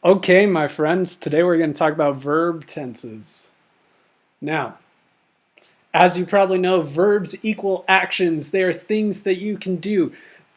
Okay, my friends, today we're going to talk about verb tenses. Now, as you probably know, verbs equal actions. They are things that you can do.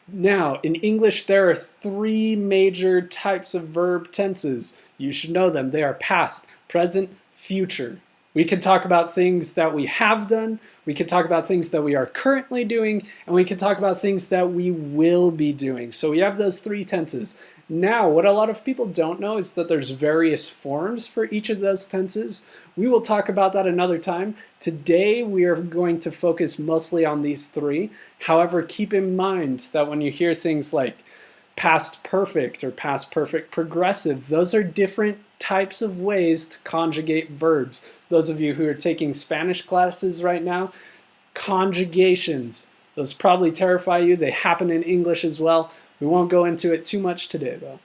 Now, in English, there are three major types of verb tenses. You should know them. They are past, present, future. We can talk about things that we have done, we can talk about things that we are currently doing, and we can talk about things that we will be doing. So we have those three tenses. Now, what a lot of people don't know is that there's various forms for each of those tenses. We will talk about that another time. Today, we are going to focus mostly on these three. However, keep in mind that when you hear things like past perfect or past perfect progressive, those are different types of ways to conjugate verbs. Those of you who are taking Spanish classes right now, conjugations, those probably terrify you. They happen in English as well. We won't go into it too much today though.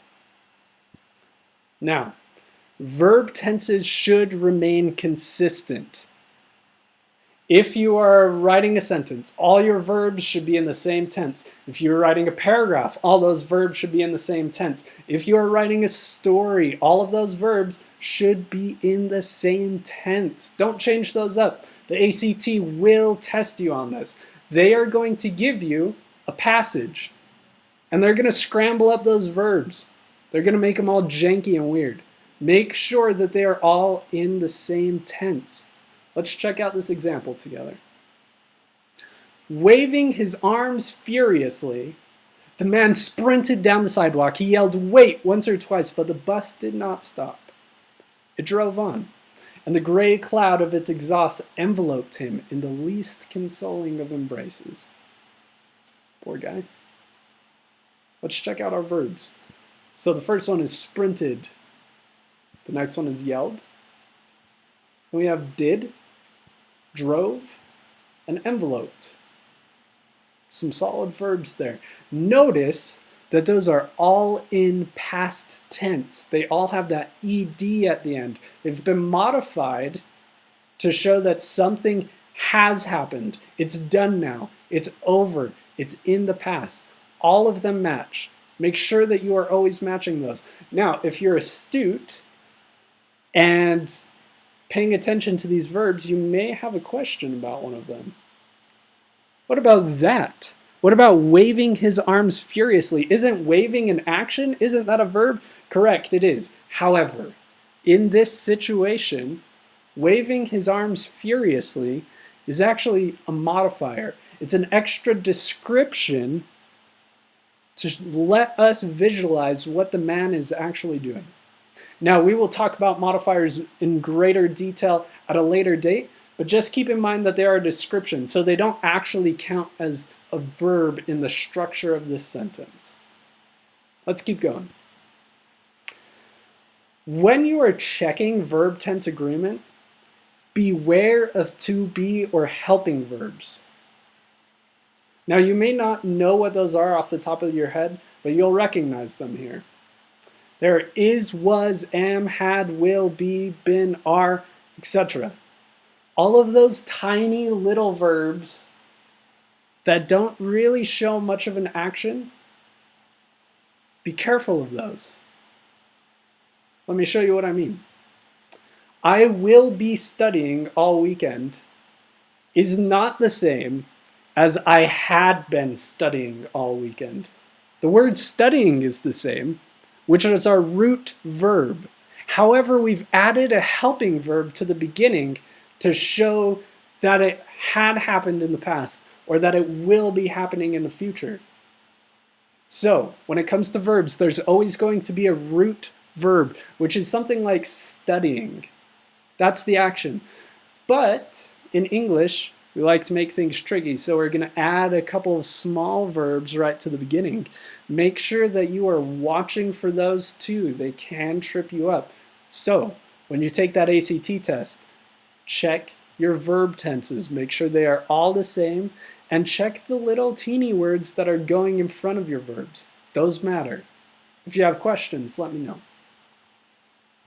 Now, verb tenses should remain consistent. If you are writing a sentence, all your verbs should be in the same tense. If you're writing a paragraph, all those verbs should be in the same tense. If you are writing a story, all of those verbs should be in the same tense. Don't change those up. The ACT will test you on this. They are going to give you a passage, and they're going to scramble up those verbs. They're going to make them all janky and weird. Make sure that they are all in the same tense. Let's check out this example together. Waving his arms furiously, the man sprinted down the sidewalk. He yelled, "Wait," once or twice, but the bus did not stop. It drove on, and the gray cloud of its exhaust enveloped him in the least consoling of embraces. Poor guy. Let's check out our verbs. So the first one is sprinted. The next one is yelled. Then we have did, drove, and enveloped. Some solid verbs there. Notice that those are all in past tense. They all have that ed at the end. They've been modified to show that something has happened. It's done now. It's over. It's in the past. All of them match. Make sure that you are always matching those. Now, if you're astute and paying attention to these verbs, you may have a question about one of them. What about that? What about waving his arms furiously? Isn't waving an action? Isn't that a verb? Correct, it is. However, in this situation, waving his arms furiously is actually a modifier. It's an extra description to let us visualize what the man is actually doing. Now, we will talk about modifiers in greater detail at a later date, but just keep in mind that they are a description, so they don't actually count as a verb in the structure of this sentence. Let's keep going. When you are checking verb tense agreement, beware of to be or helping verbs. Now, you may not know what those are off the top of your head, but you'll recognize them here. There is, was, am, had, will, be, been, are, etc. All of those tiny little verbs that don't really show much of an action, be careful of those. Let me show you what I mean. I will be studying all weekend is not the same as I had been studying all weekend. The word studying is the same, which is our root verb. However, we've added a helping verb to the beginning to show that it had happened in the past or that it will be happening in the future. So, when it comes to verbs, there's always going to be a root verb, which is something like studying. That's the action. But in English, we like to make things tricky, so we're going to add a couple of small verbs right to the beginning. Make sure that you are watching for those too. They can trip you up. So, when you take that ACT test, check your verb tenses. Make sure they are all the same, and check the little teeny words that are going in front of your verbs. Those matter. If you have questions, let me know.